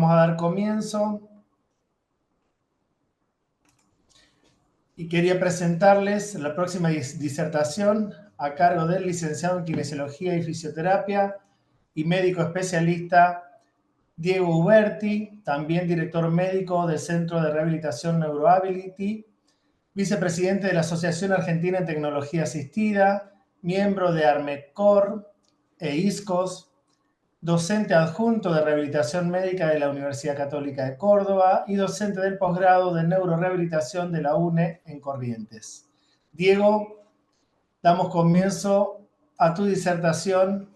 vamos a dar comienzo. Y quería presentarles la próxima disertación a cargo del licenciado en Kinesiología y Fisioterapia y médico especialista Diego Uberti, también director médico del Centro de Rehabilitación Neuroability, vicepresidente de la Asociación Argentina en Tecnología Asistida, miembro de ARMECOR e ISCOS, docente adjunto de Rehabilitación Médica de la Universidad Católica de Córdoba y docente del posgrado de Neurorehabilitación de la UNE en Corrientes. Diego, damos comienzo a tu disertación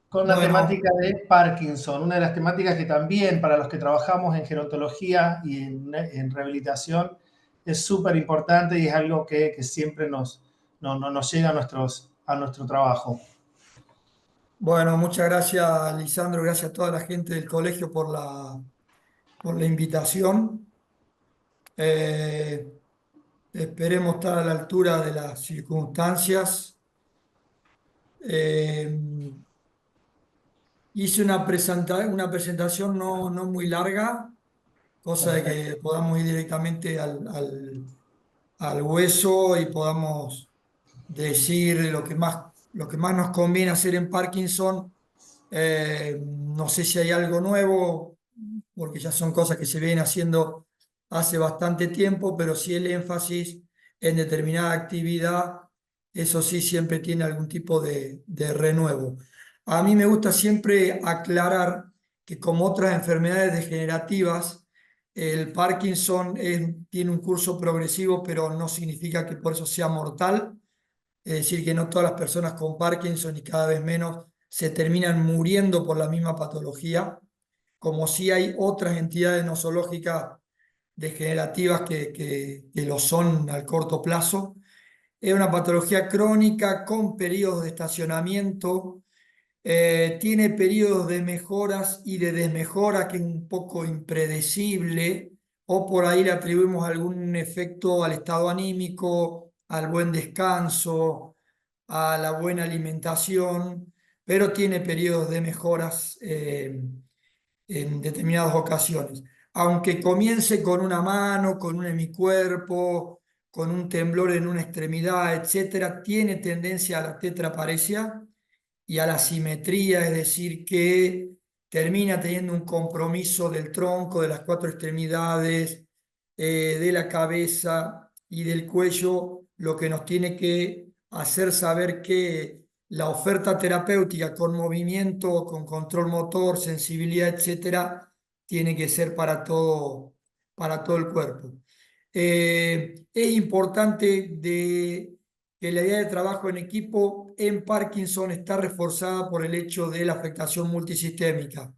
con la temática de Parkinson, una de las temáticas que también para los que trabajamos en gerontología y en rehabilitación es súper importante y es algo que siempre nos llega a nuestro trabajo. Bueno, muchas gracias, Lisandro. Gracias a toda la gente del colegio por la invitación. Esperemos estar a la altura de las circunstancias. Eh, Hice una presentación no muy larga, cosa de Perfecto. que podamos ir directamente al hueso y podamos decir lo que más nos conviene hacer en Parkinson. No sé si hay algo nuevo, porque ya son cosas que se vienen haciendo hace bastante tiempo, pero sí el énfasis en determinada actividad, eso sí siempre tiene algún tipo de renuevo. A mí me gusta siempre aclarar que como otras enfermedades degenerativas, el Parkinson tiene un curso progresivo, pero no significa que por eso sea mortal. Es decir, que no todas las personas con Parkinson y cada vez menos se terminan muriendo por la misma patología, como si hay otras entidades nosológicas degenerativas que lo son al corto plazo. Es una patología crónica con periodos de estacionamiento, tiene periodos de mejoras y de desmejora que es un poco impredecible, o por ahí le atribuimos algún efecto al estado anímico, al buen descanso, a la buena alimentación, pero tiene periodos de mejoras en determinadas ocasiones. Aunque comience con una mano, con un hemicuerpo, con un temblor en una extremidad, etcétera, tiene tendencia a la tetraparesia y a la simetría, es decir, que termina teniendo un compromiso del tronco, de las cuatro extremidades, de la cabeza y del cuello, lo que nos tiene que hacer saber que la oferta terapéutica con movimiento, con control motor, sensibilidad, etcétera, tiene que ser para todo el cuerpo. Es importante que la idea de trabajo en equipo en Parkinson está reforzada por el hecho de la afectación multisistémica.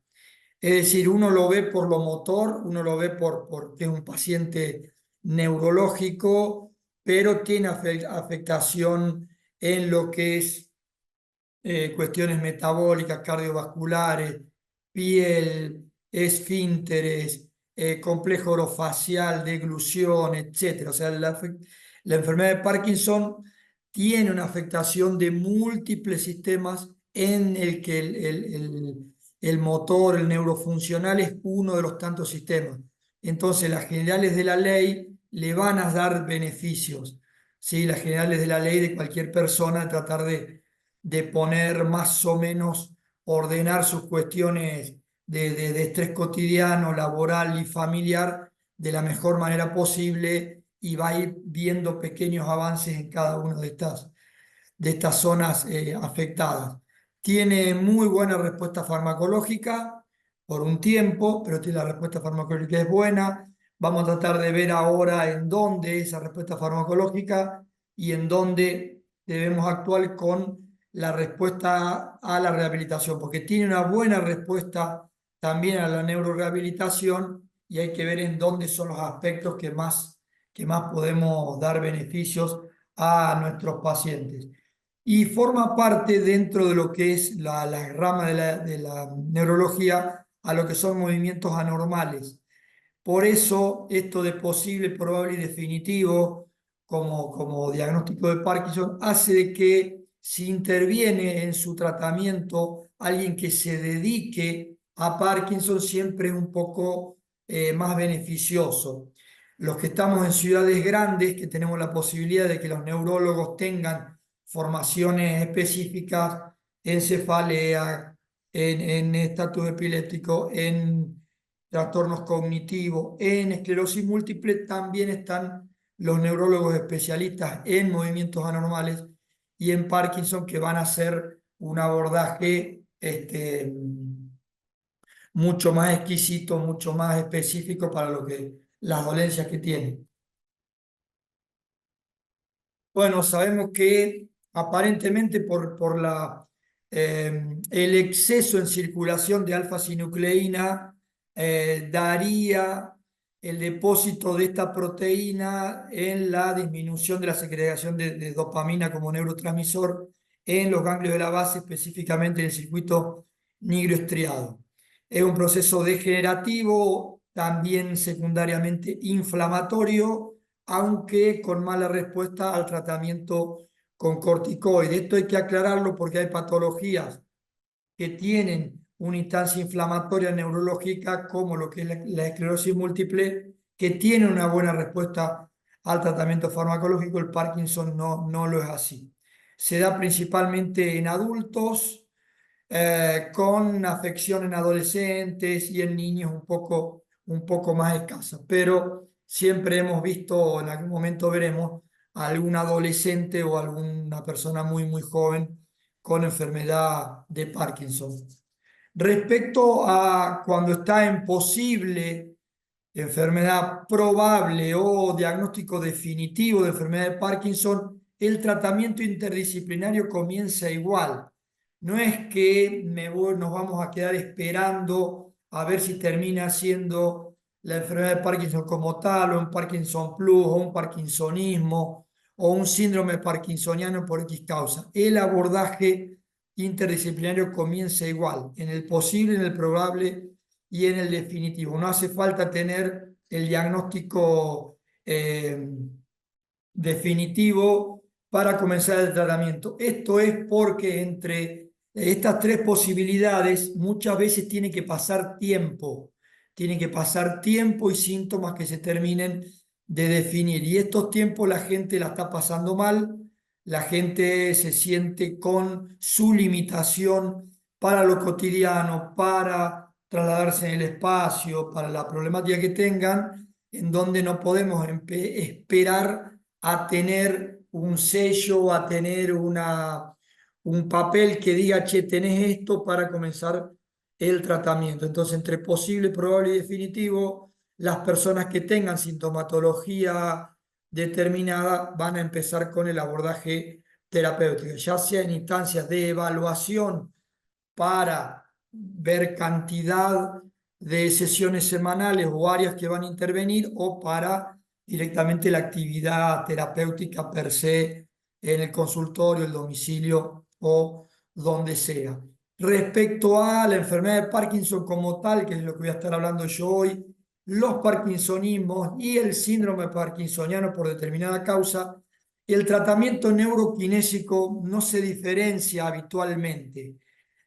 Es decir, uno lo ve por lo motor, uno lo ve porque es un paciente neurológico, pero tiene afectación en lo que es cuestiones metabólicas, cardiovasculares, piel, esfínteres, complejo orofacial, deglución, etc. O sea, la enfermedad de Parkinson tiene una afectación de múltiples sistemas en el que el motor, el neurofuncional es uno de los tantos sistemas. Entonces, las generales de la ley le van a dar beneficios, ¿sí? Las generales de la ley de cualquier persona, tratar de poner más o menos, ordenar sus cuestiones de estrés cotidiano, laboral y familiar de la mejor manera posible, y va a ir viendo pequeños avances en cada una de estas zonas afectadas. Tiene muy buena respuesta farmacológica por un tiempo, pero la respuesta farmacológica es buena. Vamos a tratar de ver ahora en dónde esa respuesta farmacológica y en dónde debemos actuar con la respuesta a la rehabilitación, porque tiene una buena respuesta también a la neurorehabilitación, y hay que ver en dónde son los aspectos que más podemos dar beneficios a nuestros pacientes. Y forma parte dentro de lo que es la rama de la neurología a lo que son movimientos anormales. Por eso, esto de posible, probable y definitivo como diagnóstico de Parkinson hace de que si interviene en su tratamiento alguien que se dedique a Parkinson siempre es un poco más beneficioso. Los que estamos en ciudades grandes, que tenemos la posibilidad de que los neurólogos tengan formaciones específicas en cefalea, en estatus epiléptico, en trastornos cognitivos, en esclerosis múltiple, también están los neurólogos especialistas en movimientos anormales y en Parkinson que van a hacer un abordaje mucho más exquisito, mucho más específico para las dolencias que tiene. Bueno, sabemos que aparentemente el exceso en circulación de alfa-sinucleína daría el depósito de esta proteína en la disminución de la segregación de dopamina como neurotransmisor en los ganglios de la base, específicamente en el circuito nigroestriado. Es un proceso degenerativo, también secundariamente inflamatorio, aunque con mala respuesta al tratamiento con corticoides. Esto hay que aclararlo porque hay patologías que tienen una instancia inflamatoria neurológica, como lo que es la esclerosis múltiple, que tienen una buena respuesta al tratamiento farmacológico. El Parkinson no lo es así. Se da principalmente en adultos, con afección en adolescentes y en niños un poco más escasa. Pero siempre hemos visto, en algún momento veremos, a algún adolescente o alguna persona muy joven con enfermedad de Parkinson. Respecto a cuando está en posible enfermedad probable o diagnóstico definitivo de enfermedad de Parkinson, el tratamiento interdisciplinario comienza igual. No es que nos vamos a quedar esperando a ver si termina siendo la enfermedad de Parkinson como tal, o un Parkinson Plus, o un parkinsonismo, o un síndrome parkinsoniano por X causa. El abordaje interdisciplinario comienza igual, en el posible, en el probable y en el definitivo. No hace falta tener el diagnóstico definitivo para comenzar el tratamiento. Esto es porque entre estas tres posibilidades muchas veces tiene que pasar tiempo y síntomas que se terminen de definir. Y estos tiempos la gente la está pasando mal, la gente se siente con su limitación para lo cotidiano, para trasladarse en el espacio, para la problemática que tengan, en donde no podemos esperar a tener un sello, a tener un papel que diga, che, tenés esto para comenzar el tratamiento. Entonces, entre posible, probable y definitivo, las personas que tengan sintomatología determinada van a empezar con el abordaje terapéutico, ya sea en instancias de evaluación para ver cantidad de sesiones semanales o áreas que van a intervenir, o para directamente la actividad terapéutica per se en el consultorio, el domicilio o donde sea. Respecto a la enfermedad de Parkinson como tal, que es lo que voy a estar hablando yo hoy, los parkinsonismos y el síndrome parkinsoniano por determinada causa, el tratamiento neuroquinésico no se diferencia habitualmente.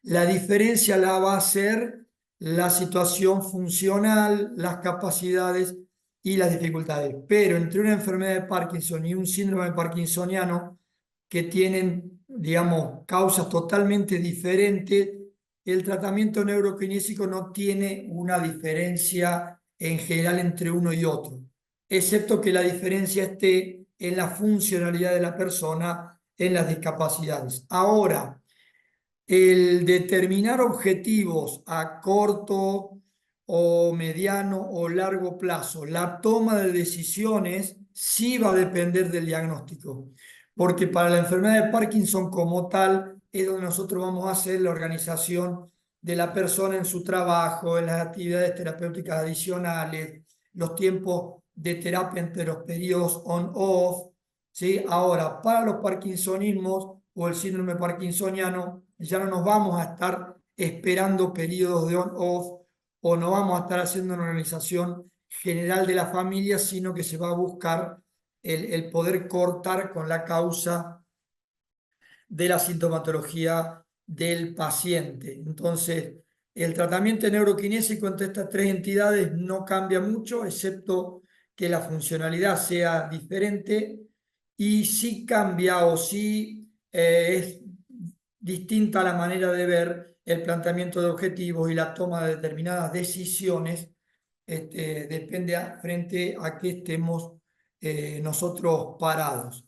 La diferencia la va a hacer la situación funcional, las capacidades y las dificultades. Pero entre una enfermedad de Parkinson y un síndrome parkinsoniano, que tienen, digamos, causas totalmente diferentes, el tratamiento neuroquinésico no tiene una diferencia en general entre uno y otro, excepto que la diferencia esté en la funcionalidad de la persona, en las discapacidades. Ahora, el determinar objetivos a corto o mediano o largo plazo, la toma de decisiones sí va a depender del diagnóstico, porque para la enfermedad de Parkinson como tal es donde nosotros vamos a hacer la organización de la persona en su trabajo, en las actividades terapéuticas adicionales, los tiempos de terapia entre los periodos on-off, ¿sí? Ahora, para los parkinsonismos o el síndrome parkinsoniano, ya no nos vamos a estar esperando periodos de on-off, o no vamos a estar haciendo una organización general de la familia, sino que se va a buscar el poder cortar con la causa de la sintomatología del paciente. Entonces, El tratamiento neuroquinésico entre estas tres entidades no cambia mucho, excepto que la funcionalidad sea diferente, y sí cambia o sí es distinta la manera de ver el planteamiento de objetivos y la toma de determinadas decisiones, depende frente a qué estemos nosotros parados.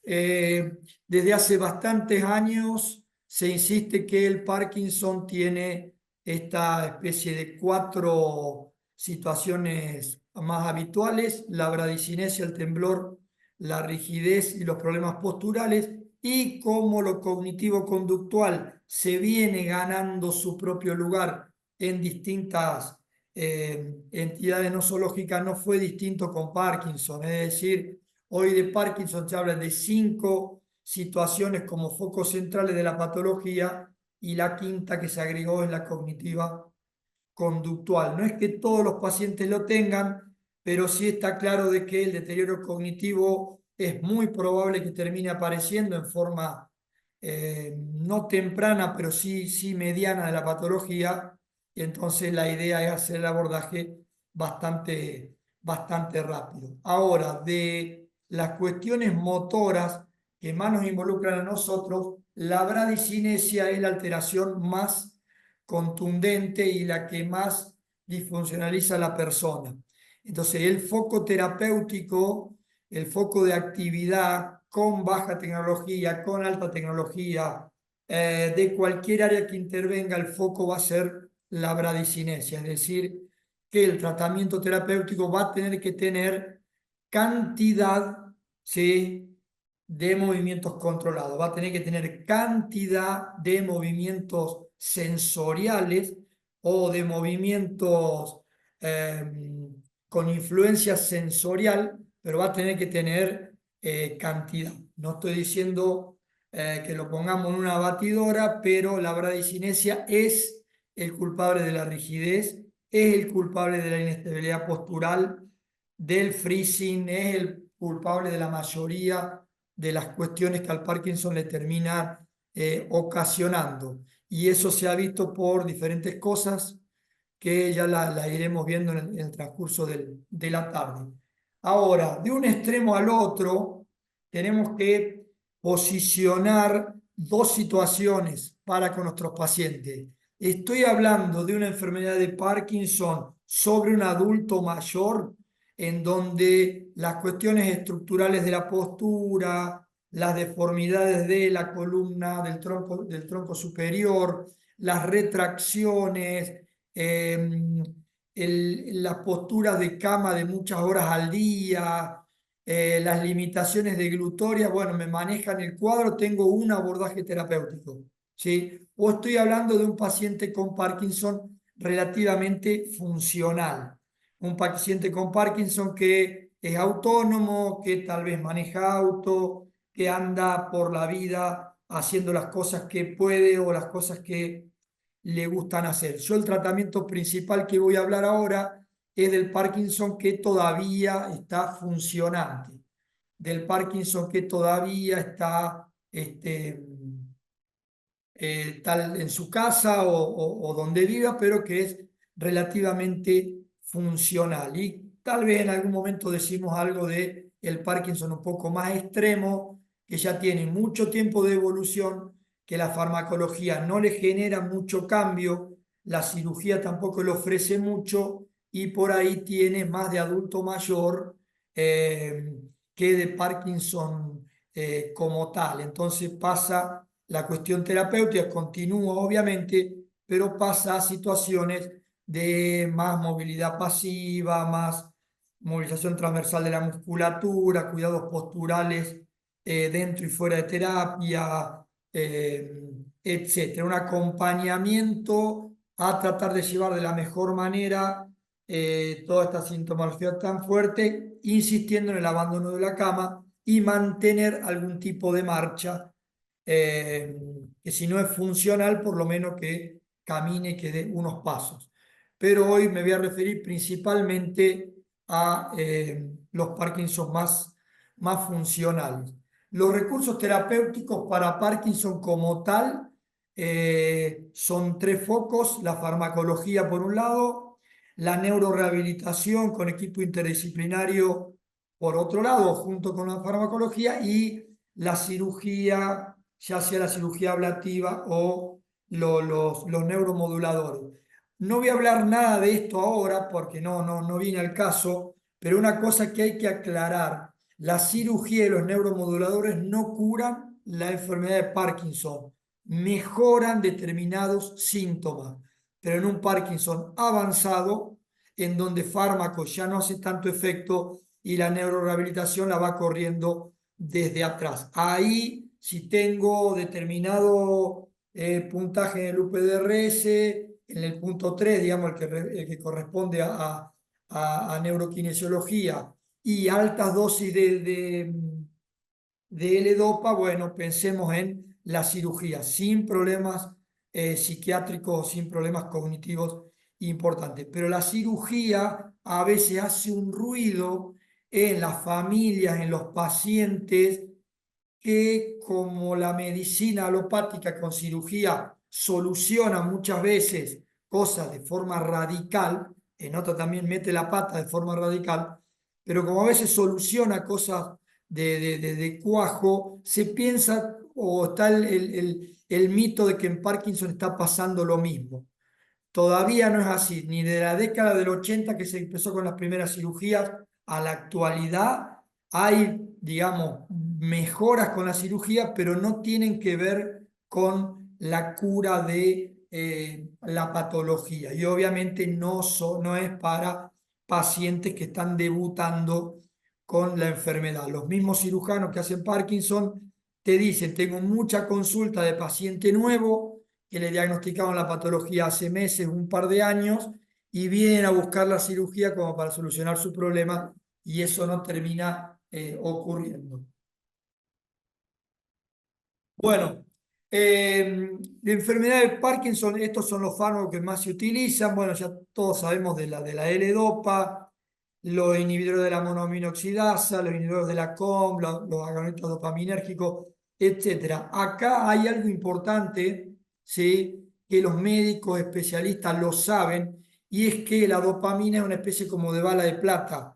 Desde hace bastantes años se insiste que el Parkinson tiene esta especie de cuatro situaciones más habituales: la bradicinesia, el temblor, la rigidez y los problemas posturales, y como lo cognitivo-conductual se viene ganando su propio lugar en distintas entidades nosológicas, no fue distinto con Parkinson. Es decir, hoy de Parkinson se habla de 5 situaciones como focos centrales de la patología, y la quinta que se agregó es la cognitiva conductual. No es que todos los pacientes lo tengan, pero sí está claro de que el deterioro cognitivo es muy probable que termine apareciendo en forma no temprana, pero sí mediana de la patología, y entonces la idea es hacer el abordaje bastante rápido. Ahora, de las cuestiones motoras que más nos involucran a nosotros, la bradicinesia es la alteración más contundente y la que más disfuncionaliza a la persona. Entonces, el foco terapéutico, el foco de actividad con baja tecnología, con alta tecnología, de cualquier área que intervenga, el foco va a ser la bradicinesia, es decir, que el tratamiento terapéutico va a tener que tener cantidad, ¿sí?, de movimientos controlados, va a tener que tener cantidad de movimientos sensoriales o de movimientos con influencia sensorial, pero va a tener que tener cantidad. No estoy diciendo que lo pongamos en una batidora, pero la bradicinesia es el culpable de la rigidez, es el culpable de la inestabilidad postural, del freezing, es el culpable de la mayoría de las cuestiones que al Parkinson le termina ocasionando. Y eso se ha visto por diferentes cosas que ya la iremos viendo en el transcurso de la tarde. Ahora, de un extremo al otro, tenemos que posicionar dos situaciones para con nuestros pacientes. Estoy hablando de una enfermedad de Parkinson sobre un adulto mayor, en donde las cuestiones estructurales de la postura, las deformidades de la columna, del tronco superior, las retracciones, las posturas de cama de muchas horas al día, las limitaciones de glutoria, bueno, me manejan el cuadro, tengo un abordaje terapéutico, ¿sí? O estoy hablando de un paciente con Parkinson relativamente funcional, un paciente con Parkinson que es autónomo, que tal vez maneja auto, que anda por la vida haciendo las cosas que puede o las cosas que le gustan hacer. Yo el tratamiento principal que voy a hablar ahora es del Parkinson que todavía está funcionante, del Parkinson que todavía está tal en su casa o donde viva, pero que es relativamente funcional. Y tal vez en algún momento decimos algo de el Parkinson un poco más extremo, que ya tiene mucho tiempo de evolución, que la farmacología no le genera mucho cambio, la cirugía tampoco le ofrece mucho, y por ahí tiene más de adulto mayor que de Parkinson como tal. Entonces pasa la cuestión terapéutica, continúa obviamente, pero pasa a situaciones de más movilidad pasiva, más movilización transversal de la musculatura, cuidados posturales dentro y fuera de terapia, etcétera. Un acompañamiento a tratar de llevar de la mejor manera toda esta sintomología tan fuerte, insistiendo en el abandono de la cama y mantener algún tipo de marcha, que si no es funcional, por lo menos que camine, que dé unos pasos. Pero hoy me voy a referir principalmente a los Parkinson más funcionales. Los recursos terapéuticos para Parkinson como tal Son tres focos: la farmacología por un lado, la neurorehabilitación con equipo interdisciplinario por otro lado, junto con la farmacología, y la cirugía, ya sea la cirugía ablativa o los neuromoduladores. No voy a hablar nada de esto ahora porque no viene al caso, pero una cosa que hay que aclarar: la cirugía y los neuromoduladores no curan la enfermedad de Parkinson, mejoran determinados síntomas, pero en un Parkinson avanzado, en donde fármacos ya no hace tanto efecto y la neurorehabilitación la va corriendo desde atrás. Ahí, si tengo determinado puntaje en el UPDRS, en el punto 3, digamos, el que corresponde a neuroquinesiología, y altas dosis de L-Dopa, bueno, pensemos en la cirugía, sin problemas psiquiátricos, sin problemas cognitivos importantes. Pero la cirugía a veces hace un ruido en las familias, en los pacientes, que como la medicina alopática con cirugía soluciona muchas veces cosas de forma radical, en otra también mete la pata de forma radical, pero como a veces soluciona cosas de cuajo, se piensa o está el mito de que en Parkinson está pasando lo mismo. Todavía no es así, ni de la década del 80 que se empezó con las primeras cirugías a la actualidad hay, digamos, mejoras con la cirugía, pero no tienen que ver con la cura de la patología. Y obviamente no es para pacientes que están debutando con la enfermedad. Los mismos cirujanos que hacen Parkinson te dicen: tengo mucha consulta de paciente nuevo que le diagnosticaron la patología hace meses, un par de años, y vienen a buscar la cirugía como para solucionar su problema, y eso no termina ocurriendo. Bueno, la enfermedad de Parkinson, estos son los fármacos que más se utilizan. Bueno, ya todos sabemos de la L-Dopa, los inhibidores de la monoaminoxidasa, los inhibidores de la COMB, los agonistas dopaminérgicos, etcétera. Acá hay algo importante, ¿sí?, que los médicos especialistas lo saben, y es que la dopamina es una especie como de bala de plata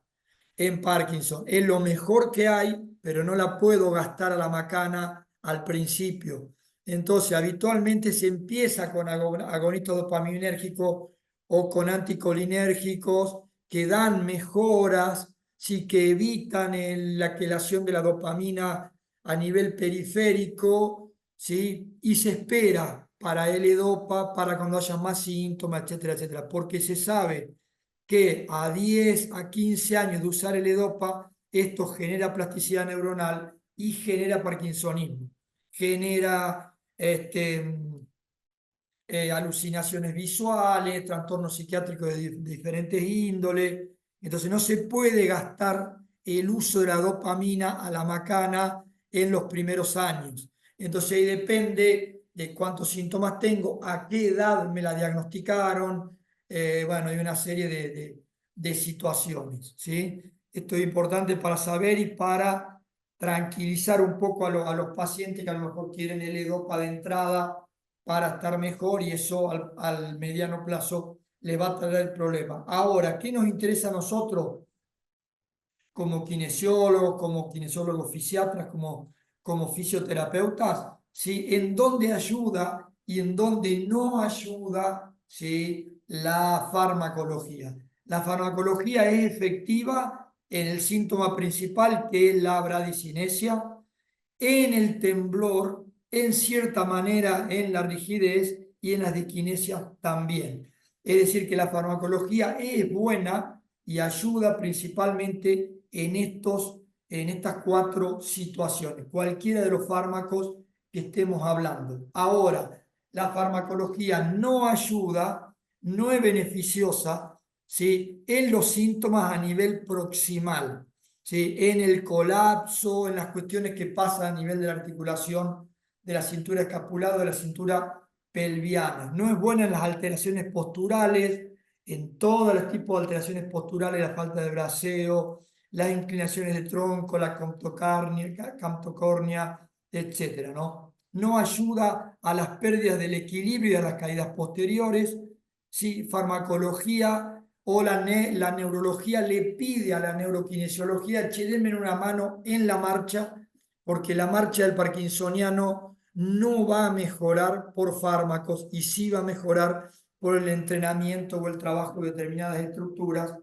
en Parkinson. Es lo mejor que hay, pero no la puedo gastar a la macana al principio. Entonces, habitualmente se empieza con agonistas dopaminérgicos o con anticolinérgicos que dan mejoras, sí, que evitan la quelación de la dopamina a nivel periférico, ¿sí? Y se espera para L-Dopa, para cuando haya más síntomas, etcétera, etcétera, porque se sabe que a 10 a 15 años de usar el EDOPA, esto genera plasticidad neuronal y genera parkinsonismo, genera alucinaciones visuales, trastornos psiquiátricos de diferentes índoles. Entonces no se puede gastar el uso de la dopamina a la macana en los primeros años. Entonces ahí depende de cuántos síntomas tengo, a qué edad me la diagnosticaron. Bueno, hay una serie de situaciones, ¿sí? Esto es importante para saber y para tranquilizar un poco a los pacientes que a lo mejor quieren el EDOPA de entrada para estar mejor, y eso al mediano plazo le va a traer problema. Ahora, ¿qué nos interesa a nosotros como kinesiólogos fisiatras, como fisioterapeutas? ¿Sí? ¿En dónde ayuda y en dónde no ayuda, ¿sí?, la farmacología? La farmacología es efectiva en el síntoma principal, que es la bradicinesia, en el temblor, en cierta manera en la rigidez y en las disquinesias también. Es decir, que la farmacología es buena y ayuda principalmente en estas cuatro situaciones, cualquiera de los fármacos que estemos hablando. Ahora, la farmacología no ayuda, no es beneficiosa, ¿sí?, en los síntomas a nivel proximal, ¿sí?, en el colapso, en las cuestiones que pasan a nivel de la articulación de la cintura escapular o de la cintura pelviana. No es buena en las alteraciones posturales, en todos los tipos de alteraciones posturales: la falta de braceo, las inclinaciones de tronco, la camptocornia, etcétera, ¿no? no ayuda a las pérdidas del equilibrio y a las caídas posteriores. ¿Sí? Farmacología o la neurología le pide a la neurokinesiología, che, denme una mano en la marcha, porque la marcha del parkinsoniano no va a mejorar por fármacos y sí va a mejorar por el entrenamiento o el trabajo de determinadas estructuras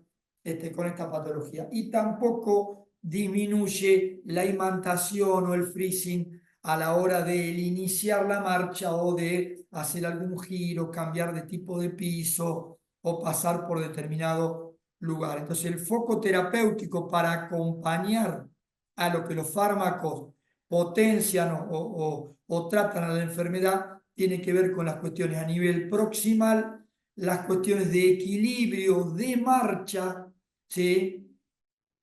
con esta patología. Y tampoco disminuye la imantación o el freezing a la hora de iniciar la marcha o de hacer algún giro, cambiar de tipo de piso o pasar por determinado lugar. Entonces, el foco terapéutico para acompañar a lo que los fármacos potencian o tratan a la enfermedad tiene que ver con las cuestiones a nivel proximal, las cuestiones de equilibrio, de marcha, ¿sí?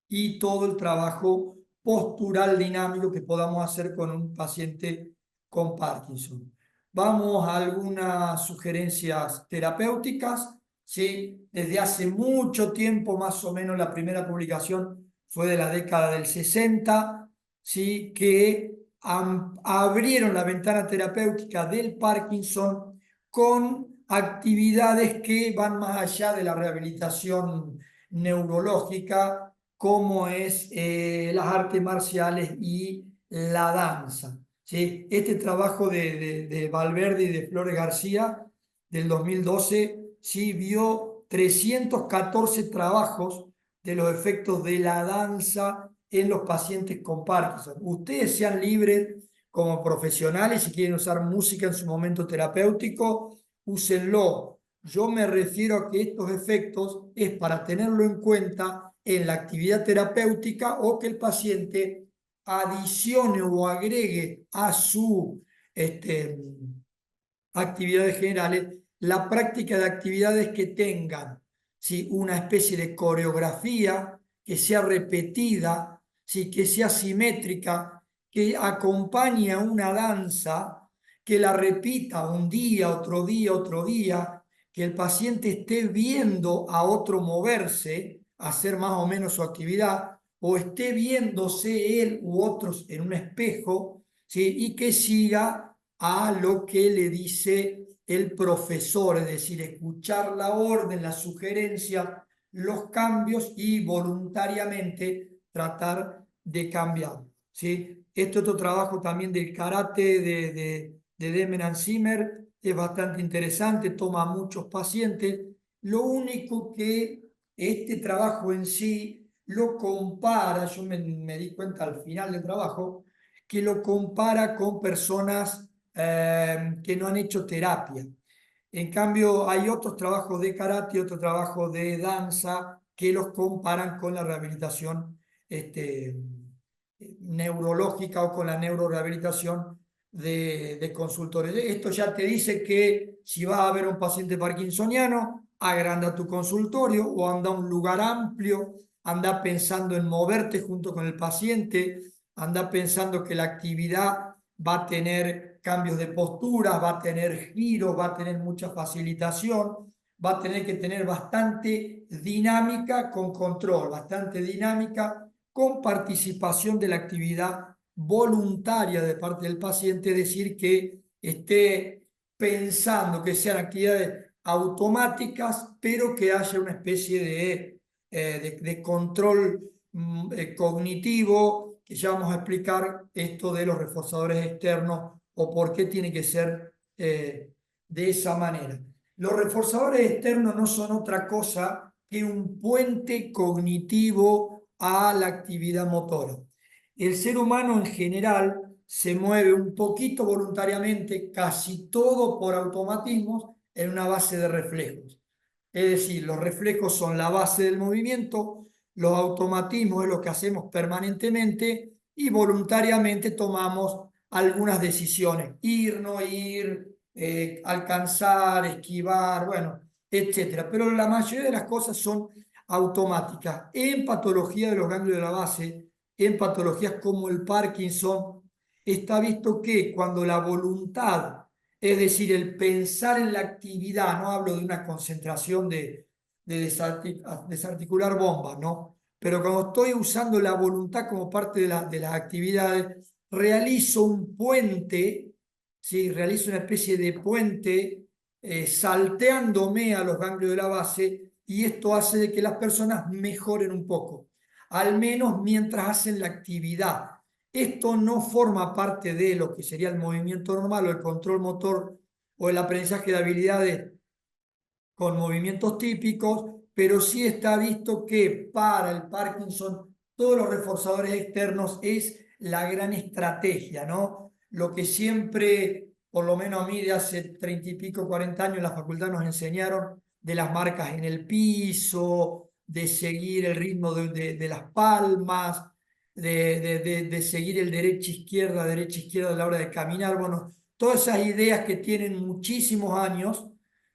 Y todo el trabajo postural dinámico que podamos hacer con un paciente con Parkinson. Vamos a algunas sugerencias terapéuticas. ¿Sí? Desde hace mucho tiempo, más o menos la primera publicación fue de la década del 60, ¿sí? Que abrieron la ventana terapéutica del Parkinson con actividades que van más allá de la rehabilitación neurológica, como es las artes marciales y la danza. ¿Sí? Este trabajo de Valverde y de Flores García del 2012 sí vio 314 trabajos de los efectos de la danza en los pacientes con Parkinson. Ustedes sean libres como profesionales, si quieren usar música en su momento terapéutico, úsenlo. Yo me refiero a que estos efectos es para tenerlo en cuenta en la actividad terapéutica o que el paciente adicione o agregue a su actividades generales la práctica de actividades que tengan, ¿sí? Una especie de coreografía que sea repetida, ¿sí? Que sea simétrica, que acompañe a una danza, que la repita un día, otro día, que el paciente esté viendo a otro moverse, hacer más o menos su actividad, o esté viéndose él u otros en un espejo, ¿sí? Y que siga a lo que le dice el profesor, es decir, escuchar la orden, la sugerencia, los cambios y voluntariamente tratar de cambiar. ¿Sí? Este otro trabajo también del karate de Demen Zimmer es bastante interesante, toma a muchos pacientes. Lo único que este trabajo en sí lo compara, yo me di cuenta al final del trabajo, que lo compara con personas que no han hecho terapia. En cambio, hay otros trabajos de karate, otro trabajo de danza que los comparan con la rehabilitación neurológica o con la neurorehabilitación de consultores. Esto ya te dice que si vas a ver un paciente parkinsoniano, agranda tu consultorio o anda a un lugar amplio, anda pensando en moverte junto con el paciente, anda pensando que la actividad va a tener cambios de postura, va a tener giros, va a tener mucha facilitación, va a tener que tener bastante dinámica con control, bastante dinámica con participación de la actividad voluntaria de parte del paciente, es decir, que esté pensando que sean actividades automáticas, pero que haya una especie de control cognitivo, que ya vamos a explicar esto de los reforzadores externos o por qué tiene que ser de esa manera. Los reforzadores externos no son otra cosa que un puente cognitivo a la actividad motora. El ser humano en general se mueve un poquito voluntariamente, casi todo por automatismos, en una base de reflejos. Es decir, los reflejos son la base del movimiento, los automatismos es lo que hacemos permanentemente y voluntariamente tomamos algunas decisiones, ir, no ir, alcanzar, esquivar, bueno, etcétera. Pero la mayoría de las cosas son automáticas. En patología de los ganglios de la base, en patologías como el Parkinson, está visto que cuando la voluntad, es decir, el pensar en la actividad, no hablo de una concentración de desarticular bombas, ¿no? Pero cuando estoy usando la voluntad como parte de las actividades, realizo un puente ¿sí? Realizo una especie de puente salteándome a los ganglios de la base y esto hace de que las personas mejoren un poco, al menos mientras hacen la actividad. Esto no forma parte de lo que sería el movimiento normal o el control motor o el aprendizaje de habilidades con movimientos típicos, pero sí está visto que para el Parkinson todos los reforzadores externos es la gran estrategia, ¿no? Lo que siempre, por lo menos a mí de hace 30 y pico, 40 años en la facultad nos enseñaron de las marcas en el piso, de seguir el ritmo de las palmas, de seguir el derecha izquierda a la hora de caminar. Bueno, todas esas ideas que tienen muchísimos años,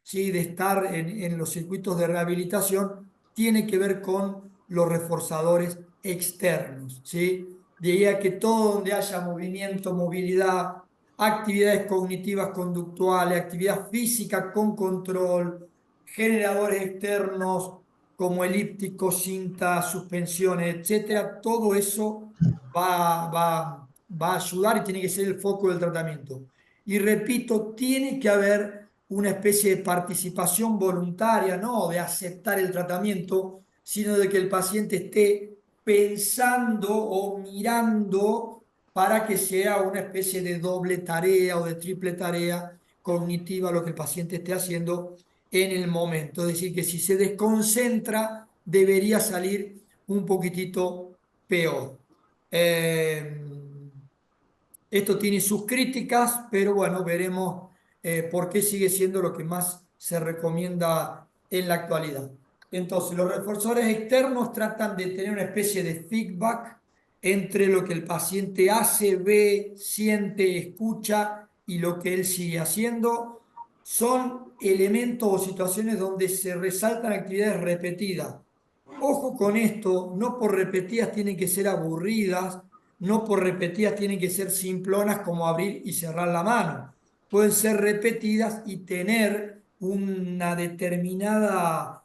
¿sí? De estar en los circuitos de rehabilitación, tiene que ver con los reforzadores externos, ¿sí? De ahí a que todo donde haya movimiento, movilidad, actividades cognitivas conductuales, actividad física con control, generadores externos como elípticos, cintas, suspensiones, etcétera, todo eso va a ayudar y tiene que ser el foco del tratamiento. Y repito, tiene que haber una especie de participación voluntaria, no de aceptar el tratamiento, sino de que el paciente esté pensando o mirando para que sea una especie de doble tarea o de triple tarea cognitiva lo que el paciente esté haciendo en el momento. Es decir, que si se desconcentra, debería salir un poquitito peor. Eh, Esto tiene sus críticas, pero bueno, veremos por qué sigue siendo lo que más se recomienda en la actualidad. Entonces, los reforzadores externos tratan de tener una especie de feedback entre lo que el paciente hace, ve, siente, escucha y lo que él sigue haciendo. Son elementos o situaciones donde se resaltan actividades repetidas. Ojo con esto, no por repetidas tienen que ser aburridas, no por repetidas tienen que ser simplonas como abrir y cerrar la mano. Pueden ser repetidas y tener una determinada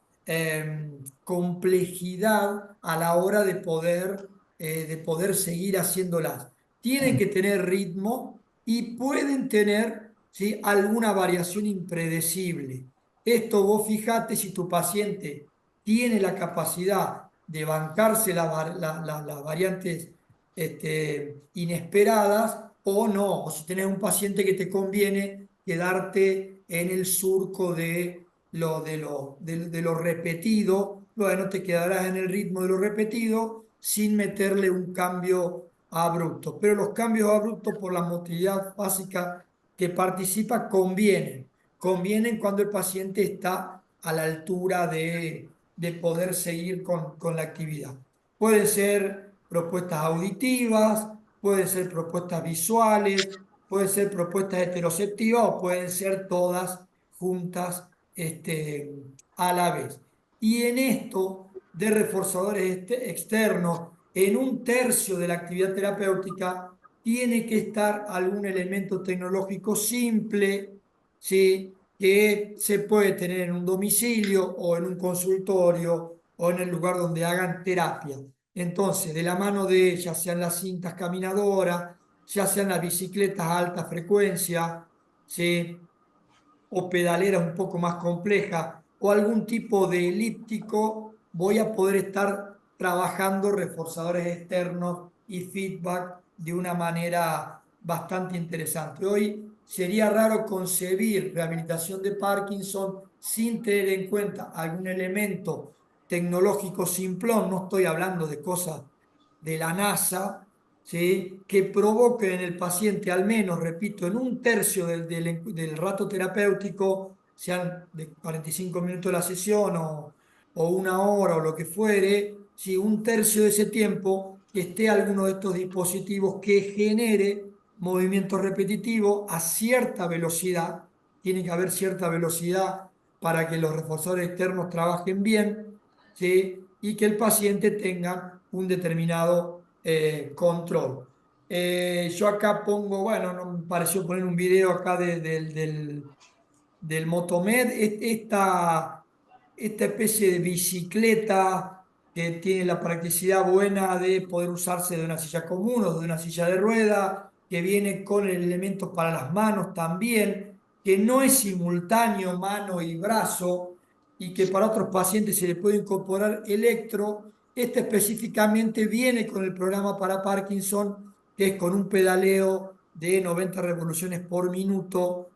complejidad a la hora de poder seguir haciéndolas. Tienen que tener ritmo y pueden tener, ¿sí?, alguna variación impredecible. Esto vos fijate si tu paciente tiene la capacidad de bancarse las variantes inesperadas o no, o si tenés un paciente que te conviene quedarte en el surco de lo repetido, bueno, te quedarás en el ritmo de lo repetido sin meterle un cambio abrupto. Pero los cambios abruptos por la motilidad básica que participa convienen cuando el paciente está a la altura de poder seguir con la actividad. Pueden ser propuestas auditivas, pueden ser propuestas visuales, pueden ser propuestas heteroceptivas o pueden ser todas juntas a la vez. Y en esto de reforzadores externos, en un tercio de la actividad terapéutica, tiene que estar algún elemento tecnológico simple, ¿sí?, que se puede tener en un domicilio o en un consultorio o en el lugar donde hagan terapia. Entonces, de la mano de ya sean las cintas caminadoras, ya sean las bicicletas a alta frecuencia, ¿sí?, o pedaleras un poco más complejas, o algún tipo de elíptico, voy a poder estar trabajando reforzadores externos y feedback de una manera bastante interesante. Hoy sería raro concebir rehabilitación de Parkinson sin tener en cuenta algún elemento tecnológico simplón, no estoy hablando de cosas de la NASA, ¿sí?, que provoque en el paciente, al menos, repito, en un tercio del rato terapéutico, sean de 45 minutos de la sesión o una hora o lo que fuere, ¿sí?, un tercio de ese tiempo que esté alguno de estos dispositivos que genere movimiento repetitivo a cierta velocidad. Tiene que haber cierta velocidad para que los reforzadores externos trabajen bien, ¿sí?, y que el paciente tenga un determinado control. Yo acá pongo, bueno, no me pareció poner un video acá del Motomed, esta especie de bicicleta que tiene la practicidad buena de poder usarse de una silla común o de una silla de rueda, que viene con el elemento para las manos también, que no es simultáneo mano y brazo y que para otros pacientes se le puede incorporar electro. Este específicamente viene con el programa para Parkinson, que es con un pedaleo de 90 revoluciones por minuto,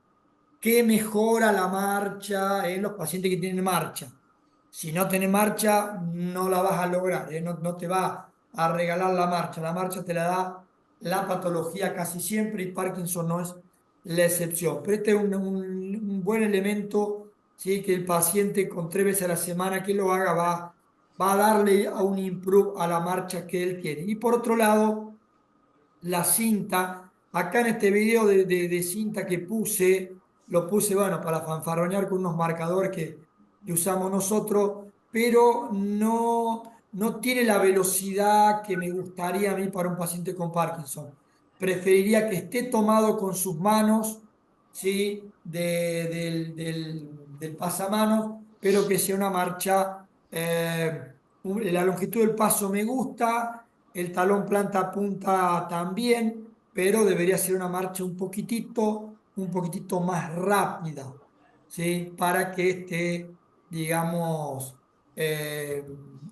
que mejora la marcha en los pacientes que tienen marcha. Si no tenés marcha, no la vas a lograr, ¿eh? No te va a regalar la marcha. La marcha te la da la patología casi siempre y Parkinson no es la excepción. Pero este es un buen elemento, ¿sí? Que el paciente con 3 veces a la semana que lo haga va a darle a un improve a la marcha que él tiene. Y por otro lado, la cinta. Acá en este video de cinta que puse, lo puse, bueno, para fanfarronear con unos marcadores que usamos nosotros, pero no tiene la velocidad que me gustaría a mí para un paciente con Parkinson. Preferiría que esté tomado con sus manos, ¿sí? Del pasamanos, pero que sea una marcha, la longitud del paso me gusta, el talón planta a punta también, pero debería ser una marcha un poquitito más rápida, ¿sí? Para que esté, digamos, eh,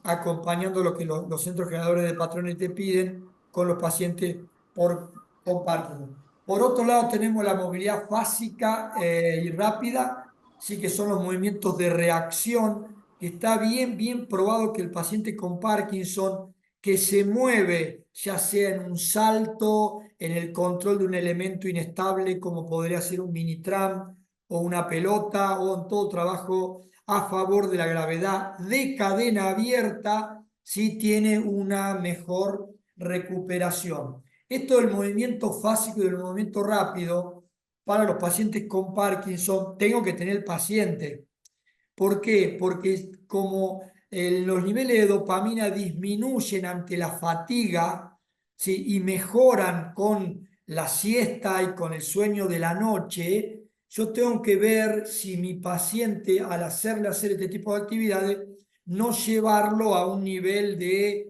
acompañando lo que los centros generadores de patrones te piden con los pacientes con Parkinson. Por otro lado, tenemos la movilidad fásica y rápida, sí que son los movimientos de reacción, que está bien probado que el paciente con Parkinson que se mueve, ya sea en un salto, en el control de un elemento inestable, como podría ser un mini tram o una pelota, o en todo trabajo a favor de la gravedad de cadena abierta, sí tiene una mejor recuperación. Esto del movimiento fásico y del movimiento rápido, para los pacientes con Parkinson, tengo que tener el paciente. ¿Por qué? Porque como los niveles de dopamina disminuyen ante la fatiga, ¿sí? Y mejoran con la siesta y con el sueño de la noche, yo tengo que ver si mi paciente, al hacerle hacer este tipo de actividades, no llevarlo a un nivel de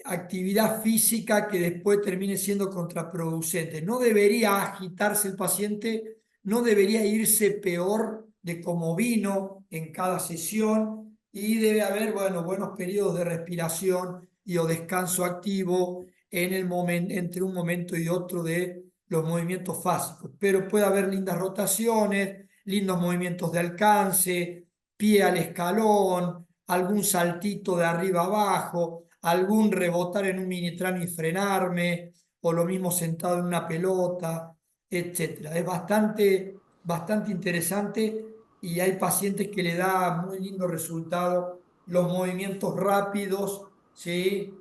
actividad física que después termine siendo contraproducente. No debería agitarse el paciente, no debería irse peor de como vino en cada sesión y debe haber, bueno, buenos periodos de respiración y o descanso activo en el momento, entre un momento y otro de los movimientos fásicos. Pero puede haber lindas rotaciones, lindos movimientos de alcance, pie al escalón, algún saltito de arriba abajo, algún rebotar en un minitran y frenarme, o lo mismo sentado en una pelota, etcétera. Es bastante interesante y hay pacientes que le da muy lindo resultado los movimientos rápidos, ¿sí?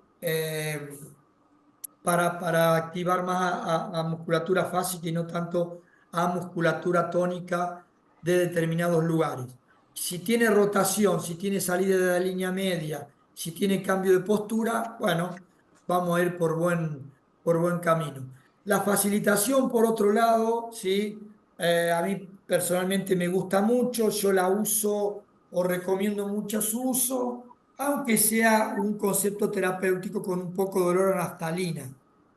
Para activar más a musculatura fásica y no tanto a musculatura tónica de determinados lugares. Si tiene rotación, si tiene salida de la línea media, si tiene cambio de postura, bueno, vamos a ir por buen camino. La facilitación, por otro lado, ¿sí? A mí personalmente me gusta mucho, yo la uso o recomiendo mucho su uso, aunque sea un concepto terapéutico con un poco de olor a naftalina.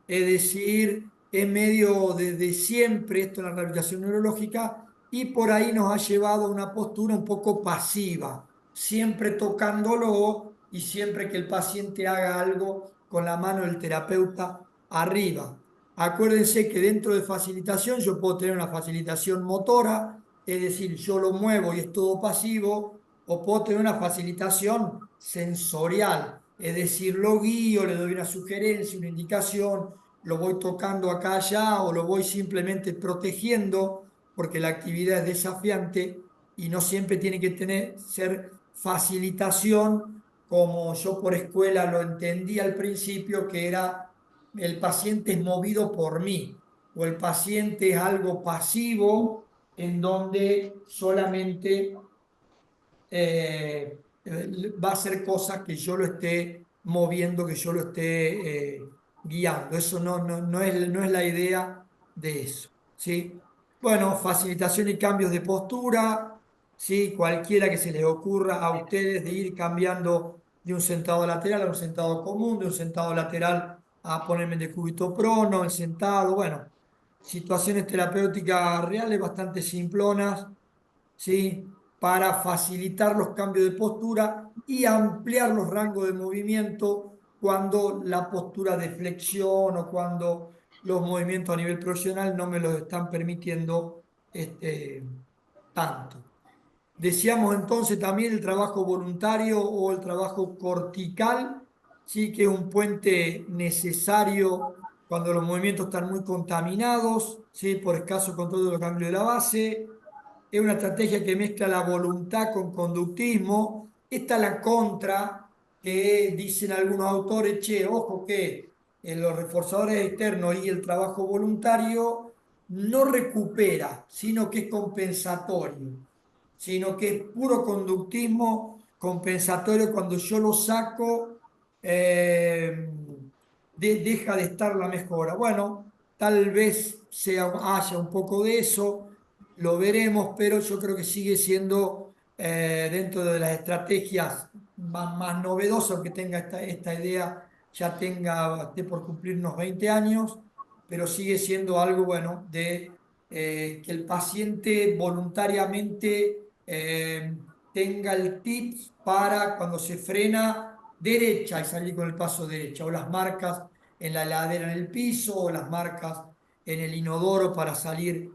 Es decir, es medio desde siempre esto en la rehabilitación neurológica y por ahí nos ha llevado a una postura un poco pasiva, siempre tocándolo y siempre que el paciente haga algo con la mano del terapeuta arriba. Acuérdense que dentro de facilitación yo puedo tener una facilitación motora, es decir, yo lo muevo y es todo pasivo, o puedo tener una facilitación sensorial, es decir, lo guío, le doy una sugerencia, una indicación, lo voy tocando acá allá o lo voy simplemente protegiendo porque la actividad es desafiante y no siempre tiene que ser facilitación como yo por escuela lo entendí al principio, que era el paciente es movido por mí o el paciente es algo pasivo en donde solamente va a ser cosas que yo lo esté moviendo, que yo lo esté guiando. Eso no es la idea de eso, ¿sí? Bueno, facilitación y cambios de postura, ¿sí? Cualquiera que se les ocurra a ustedes de ir cambiando de un sentado lateral a un sentado común, de un sentado lateral a ponerme en decúbito prono, en sentado, bueno, situaciones terapéuticas reales bastante simplonas, ¿sí? Para facilitar los cambios de postura y ampliar los rangos de movimiento cuando la postura de flexión o cuando los movimientos a nivel profesional no me los están permitiendo tanto. Decíamos entonces también el trabajo voluntario o el trabajo cortical, sí que es un puente necesario cuando los movimientos están muy contaminados, sí, por escaso control de los cambios de la base. Es una estrategia que mezcla la voluntad con conductismo. Esta es la contra que dicen algunos autores, che, ojo que en los reforzadores externos y el trabajo voluntario no recupera, sino que es compensatorio, sino que es puro conductismo compensatorio. Cuando yo lo saco, eh, deja de estar la mejora. Bueno, tal vez haya un poco de eso, lo veremos, pero yo creo que sigue siendo dentro de las estrategias más novedosas, que tenga esta idea, ya esté por cumplir unos 20 años, pero sigue siendo algo bueno de que el paciente voluntariamente tenga el tips para cuando se frena derecha y salir con el paso derecha, o las marcas en la ladera en el piso, o las marcas en el inodoro para salir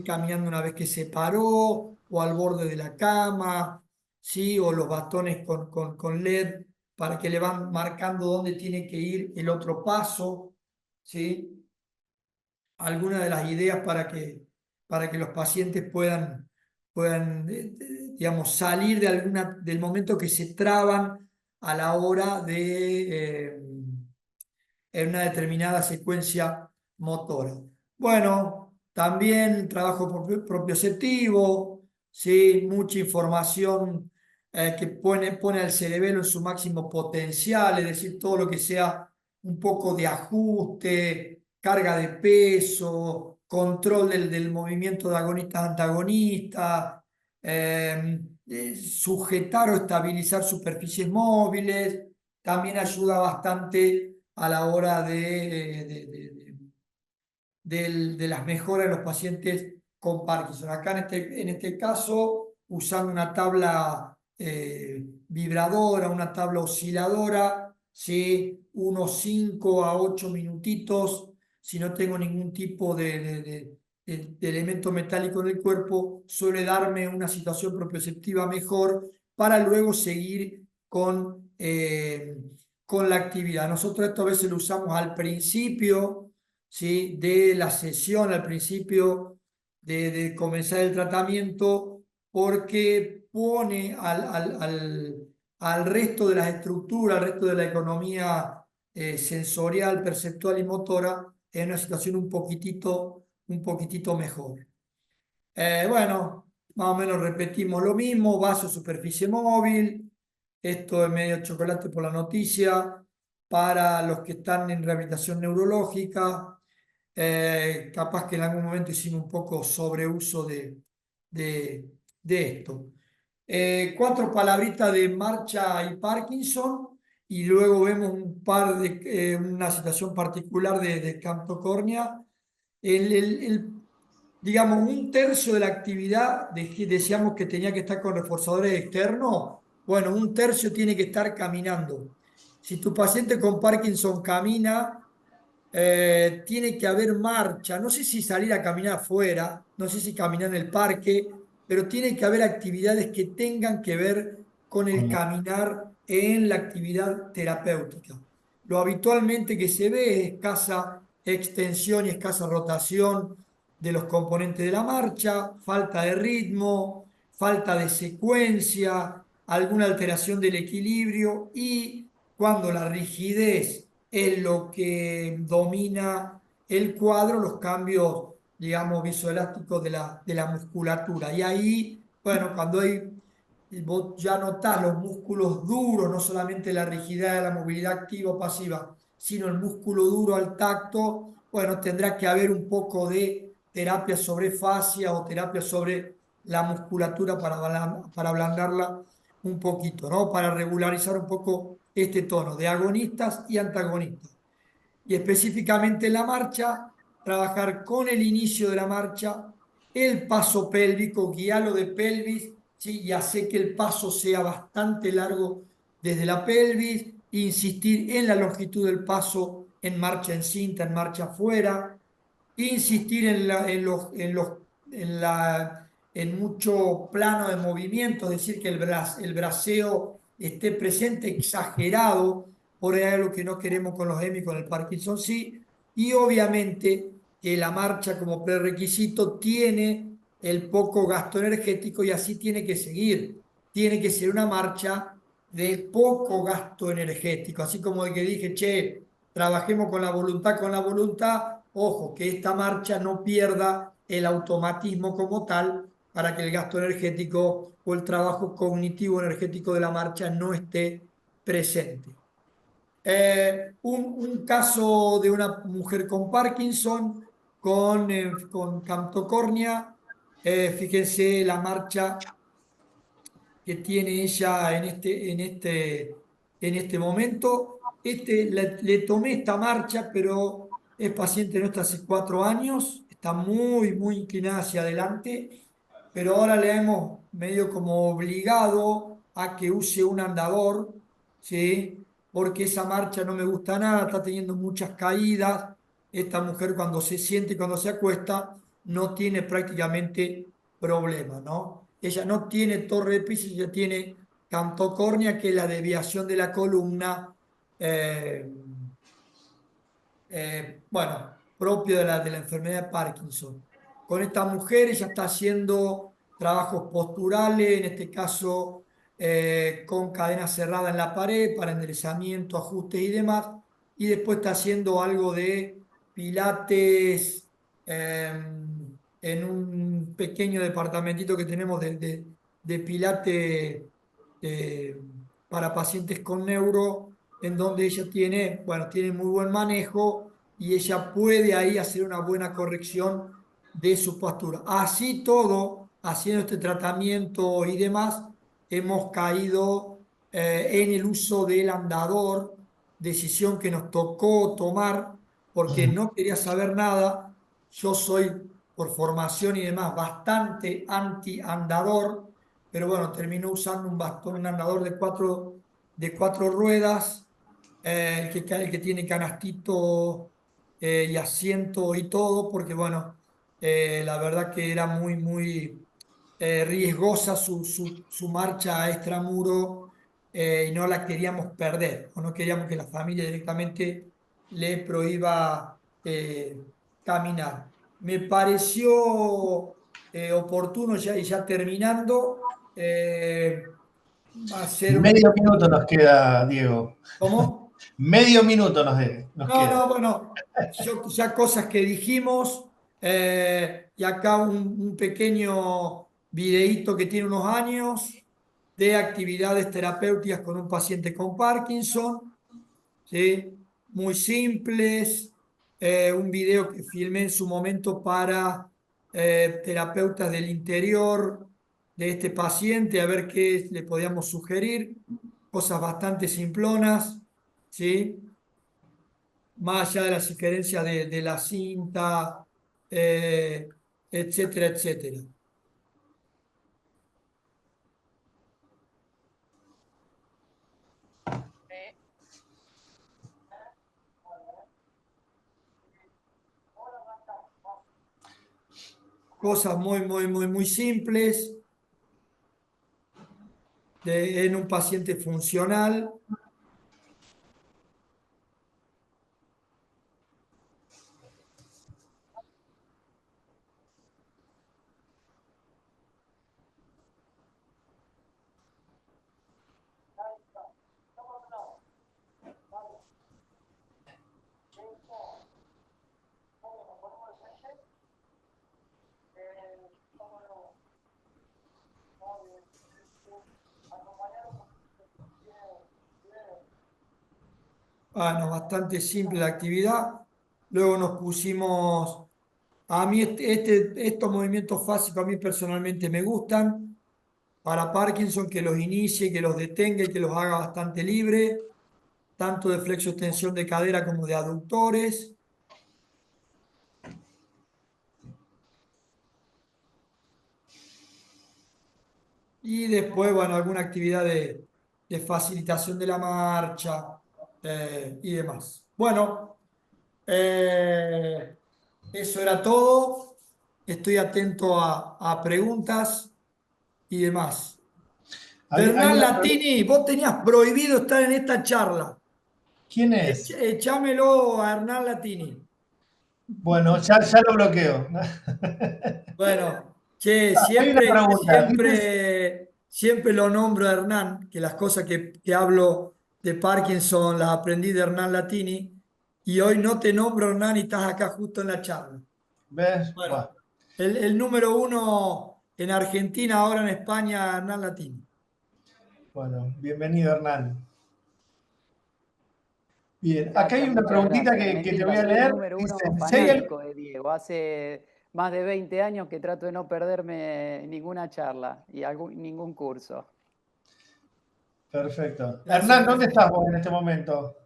caminando una vez que se paró, o al borde de la cama, ¿sí? O los bastones con LED para que le van marcando dónde tiene que ir el otro paso, ¿sí? Algunas de las ideas para que los pacientes puedan digamos, salir del momento que se traban a la hora de en una determinada secuencia motora. Bueno, también trabajo propioceptivo, ¿sí? Mucha información que pone al cerebelo en su máximo potencial, es decir, todo lo que sea un poco de ajuste, carga de peso, control del movimiento de agonistas-antagonistas, sujetar o estabilizar superficies móviles, también ayuda bastante a la hora de las mejoras de los pacientes con Parkinson. Acá en este caso, usando una tabla vibradora, una tabla osciladora, ¿sí? Unos 5 a 8 minutitos, si no tengo ningún tipo de elemento metálico en el cuerpo, suele darme una situación propioceptiva mejor para luego seguir con la actividad. Nosotros esto a veces lo usamos al principio, ¿sí? De la sesión, al principio de comenzar el tratamiento, porque pone al resto de las estructuras, al resto de la economía sensorial, perceptual y motora en una situación un poquitito mejor. Bueno, más o menos repetimos lo mismo: vaso, superficie móvil. Esto es medio chocolate por la noticia para los que están en rehabilitación neurológica. Capaz que en algún momento hicimos un poco sobreuso de esto. Cuatro palabritas de marcha y Parkinson, y luego vemos una situación particular de camptocornia. Digamos, un tercio de la actividad decíamos que tenía que estar con reforzadores externos. Bueno, un tercio tiene que estar caminando. Si tu paciente con Parkinson camina, tiene que haber marcha. No sé si salir a caminar afuera, no sé si caminar en el parque, pero tiene que haber actividades que tengan que ver con el caminar en la actividad terapéutica. Lo habitualmente que se ve es escasa extensión y escasa rotación de los componentes de la marcha, falta de ritmo, falta de secuencia, alguna alteración del equilibrio, y cuando la rigidez es lo que domina el cuadro, los cambios, digamos, visoelásticos de la musculatura. Y ahí, bueno, vos ya notás los músculos duros, no solamente la rigidez de la movilidad activa o pasiva, sino el músculo duro al tacto. Bueno, tendrá que haber un poco de terapia sobre fascia o terapia sobre la musculatura para ablandarla un poquito, ¿no? Para regularizar un poco este tono de agonistas y antagonistas. y específicamente en la marcha, trabajar con el inicio de la marcha, el paso pélvico, guiarlo de pelvis, ¿sí? Y hacer que el paso sea bastante largo desde la pelvis, insistir en la longitud del paso en marcha en cinta, en marcha afuera, insistir en mucho plano de movimiento, es decir, que el braceo esté presente, exagerado, por ahí es algo que no queremos con los EMI, con el Parkinson sí, y obviamente que la marcha como prerequisito tiene el poco gasto energético y así tiene que seguir. Tiene que ser una marcha de poco gasto energético, así como de que dije, che, trabajemos con la voluntad, ojo, que esta marcha no pierda el automatismo como tal para que el gasto energético o el trabajo cognitivo energético de la marcha no esté presente. Un caso de una mujer con Parkinson, con camptocornia, fíjense la marcha que tiene ella en este momento. Le tomé esta marcha, pero es paciente nuestra hace 4 años, está muy, muy inclinada hacia adelante, pero ahora le hemos medio como obligado a que use un andador, ¿sí? Porque esa marcha no me gusta nada, está teniendo muchas caídas. Esta mujer cuando se siente, cuando se acuesta, no tiene prácticamente problema, ¿no? Ella no tiene torre de piso, ella tiene camtocornia, que es la desviación de la columna, eh, bueno, propio de la enfermedad de Parkinson. Con esta mujer ella está haciendo trabajos posturales, en este caso con cadena cerrada en la pared para enderezamiento, ajustes y demás, y después está haciendo algo de pilates en un pequeño departamentito que tenemos de pilates eh, para pacientes con neuro, en donde ella tiene, bueno, tiene muy buen manejo y ella puede ahí hacer una buena corrección de su postura. Así todo, haciendo este tratamiento y demás, hemos caído en el uso del andador, decisión que nos tocó tomar porque no quería saber nada. Yo soy, por formación y demás, bastante anti-andador, pero bueno, terminó usando un bastón, un andador de cuatro ruedas, el que tiene canastito y asiento y todo, porque bueno, la verdad que era muy, muy riesgosa su marcha a extramuro, y no la queríamos perder, o no queríamos que la familia directamente le prohíba caminar. Me pareció oportuno ya, y ya terminando, hacer Medio minuto nos queda, Diego. ¿Cómo? Medio minuto nos No, queda. no, bueno, ya cosas que dijimos, y acá un pequeño videíto que tiene unos años de actividades terapéuticas con un paciente con Parkinson, ¿sí? Muy simples, un video que filmé en su momento para terapeutas del interior de este paciente, a ver qué le podíamos sugerir, cosas bastante simplonas, ¿sí? Más allá de las sugerencias de la cinta, eh, etcétera, etcétera. Cosas muy, muy, muy, muy simples en un paciente funcional. Bueno, bastante simple la actividad. Luego nos pusimos, a mí estos movimientos básicos a mí personalmente me gustan. Para Parkinson, que los inicie, que los detenga y que los haga bastante libre. tanto de flexo-extensión de cadera como de aductores. Y después, bueno, alguna actividad de facilitación de la marcha y demás. Bueno, eso era todo. Estoy atento a preguntas y demás. Hay Hernán una pregunta. Latini, vos tenías prohibido estar en esta charla. ¿Quién es? Echámelo a Hernán Latini. Bueno, ya lo bloqueo. Bueno, che, Hay una siempre, pregunta. ¿Viste? siempre lo nombro a Hernán, que las cosas que hablo de Parkinson las aprendí de Hernán Latini, y hoy no te nombro Hernán y estás acá justo en la charla. ¿Ves? Bueno, Bueno, el número uno en Argentina, ahora en España, Hernán Latini. bueno, bienvenido, Hernán. Bien, acá hay Gracias, una muchas preguntita gracias. que te voy Mentira, a soy el leer. número Dice, uno si hay fanático de Diego. Hace más de 20 años que trato de no perderme ninguna charla y ningún curso. Perfecto. Gracias, Hernán, ¿dónde gracias. estás vos en este momento?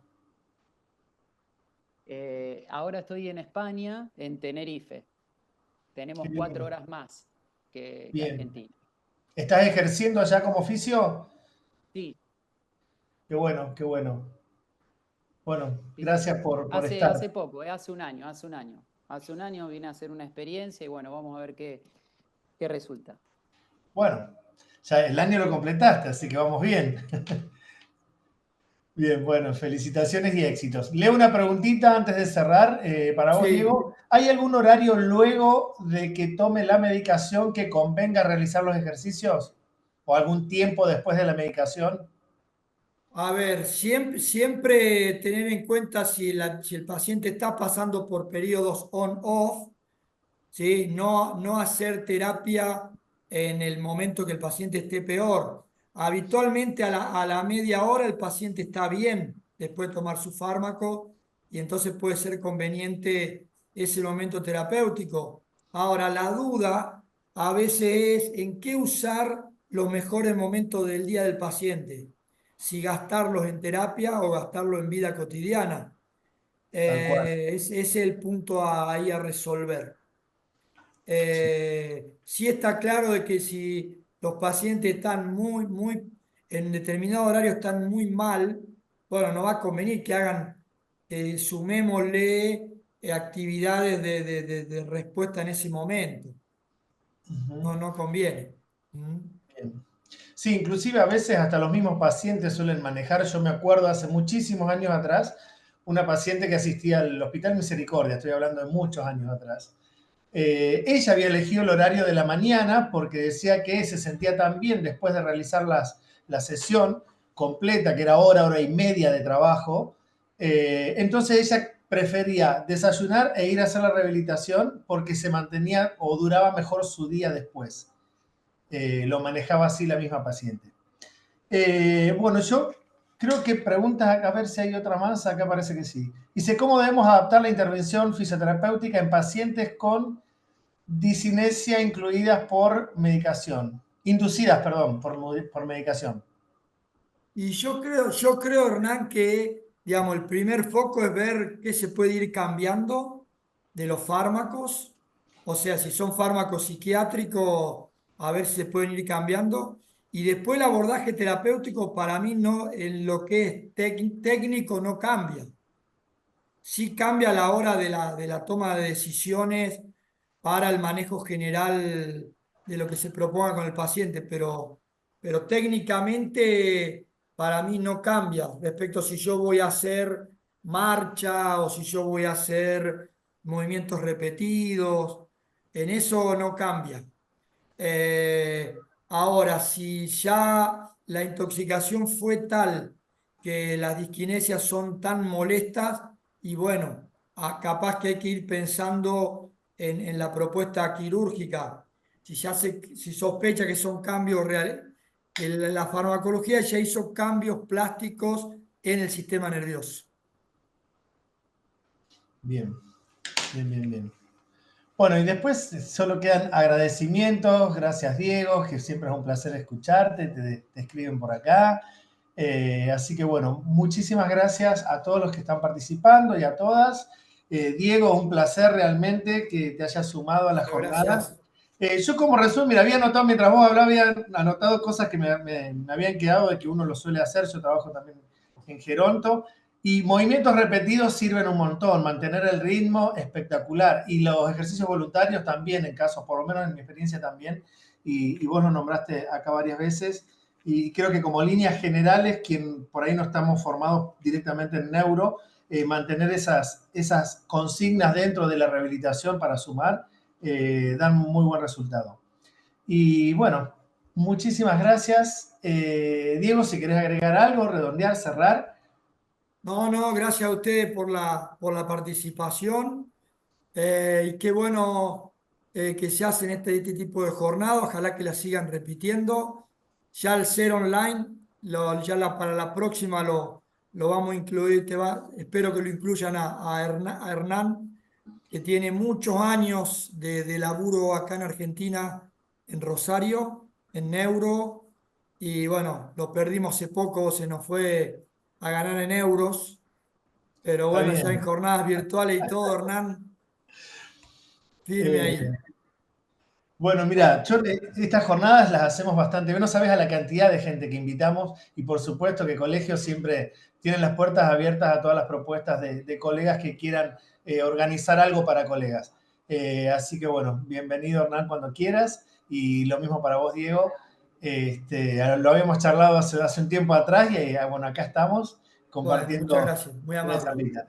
Ahora estoy en España, en Tenerife. Qué Tenemos 4 bien. horas más que Bien. Argentina. ¿Estás ejerciendo allá como oficio? Sí, Qué bueno, qué bueno. Bueno, sí, sí. gracias por Hace estar. poco, hace un año, hace un año. Hace un año vine a hacer una experiencia y bueno, vamos a ver qué resulta. Bueno, ya el año lo completaste, así que vamos bien. Bien, bueno, felicitaciones y éxitos. Leo una preguntita antes de cerrar para vos, Sí. Diego. ¿Hay algún horario luego de que tome la medicación que convenga realizar los ejercicios? ¿O algún tiempo después de la medicación? A ver, siempre tener en cuenta si el paciente está pasando por periodos on-off, ¿sí? No hacer terapia en el momento que el paciente esté peor. Habitualmente a la media hora el paciente está bien después de tomar su fármaco y entonces puede ser conveniente ese momento terapéutico. Ahora, la duda a veces es en qué usar los mejores momentos del día del paciente, si gastarlos en terapia o gastarlo en vida cotidiana. Tal cual. Es el punto ahí a resolver. Sí está claro de que si los pacientes están en determinado horario están muy mal, bueno, no va a convenir que hagan, sumémosle actividades de respuesta en ese momento. Ujú. No conviene. ¿Mm? Bien. Sí, inclusive a veces hasta los mismos pacientes suelen manejar. Yo me acuerdo hace muchísimos años atrás, una paciente que asistía al Hospital Misericordia, estoy hablando de muchos años atrás. Ella había elegido el horario de la mañana porque decía que se sentía tan bien después de realizar la sesión completa, que era hora y media de trabajo. Entonces ella prefería desayunar e ir a hacer la rehabilitación porque se mantenía o duraba mejor su día después. Lo manejaba así la misma paciente. Bueno, yo creo que preguntas, a ver si hay otra más, acá parece que sí. Dice, ¿cómo debemos adaptar la intervención fisioterapéutica en pacientes con disinesia incluidas por medicación? Inducidas, perdón, por medicación. Y yo creo, Hernán, que digamos, el primer foco es ver qué se puede ir cambiando de los fármacos, o sea, si son fármacos psiquiátricos, a ver si se pueden ir cambiando. Y después el abordaje terapéutico para mí no, en lo que es técnico no cambia. Sí cambia a la hora de la toma de decisiones para el manejo general de lo que se proponga con el paciente, pero técnicamente para mí no cambia respecto a si yo voy a hacer marcha o si yo voy a hacer movimientos repetidos, en eso no cambia. Ahora, si ya la intoxicación fue tal que las disquinesias son tan molestas, y bueno, capaz que hay que ir pensando en la propuesta quirúrgica. Si sospecha que son cambios reales, que la farmacología ya hizo cambios plásticos en el sistema nervioso. Bien, bien, bien, bien. Bueno, y después solo quedan agradecimientos. Gracias, Diego, que siempre es un placer escucharte. Te escriben por acá. Así que bueno, muchísimas gracias a todos los que están participando y a todas. Diego, un placer realmente que te hayas sumado a la jornada. Gracias. Yo como resumen, mira, había anotado mientras vos hablabas, había anotado cosas que me habían quedado de que uno lo suele hacer. Yo trabajo también en Geronto. Y movimientos repetidos sirven un montón, mantener el ritmo espectacular. Y los ejercicios voluntarios también, en casos, por lo menos en mi experiencia también, y vos lo nombraste acá varias veces. Y creo que como líneas generales, quien por ahí no estamos formados directamente en neuro, mantener esas consignas dentro de la rehabilitación para sumar, dan muy buen resultado. Y bueno, muchísimas gracias. Diego, si querés agregar algo, redondear, cerrar. No, gracias a ustedes por la participación. Y qué bueno que se hacen este tipo de jornadas. Ojalá que las sigan repitiendo. Ya al ser online, para la próxima lo vamos a incluir. Espero que lo incluyan a Hernán, que tiene muchos años de laburo acá en Argentina, en Rosario, en Neuro. Y bueno, lo perdimos hace poco, se nos fue a ganar en euros. Pero Está bueno, ya en bien. jornadas virtuales y todo, Hernán, firme Eh, ahí. bueno, mira, estas jornadas las hacemos bastante bien. No sabes a la cantidad de gente que invitamos y por supuesto que colegios siempre tienen las puertas abiertas a todas las propuestas de colegas que quieran organizar algo para colegas. Así que bueno, bienvenido Hernán cuando quieras y lo mismo para vos, Diego. Lo habíamos charlado hace un tiempo atrás y bueno, acá estamos Bueno, muchas compartiendo gracias, muy una amable. charlita.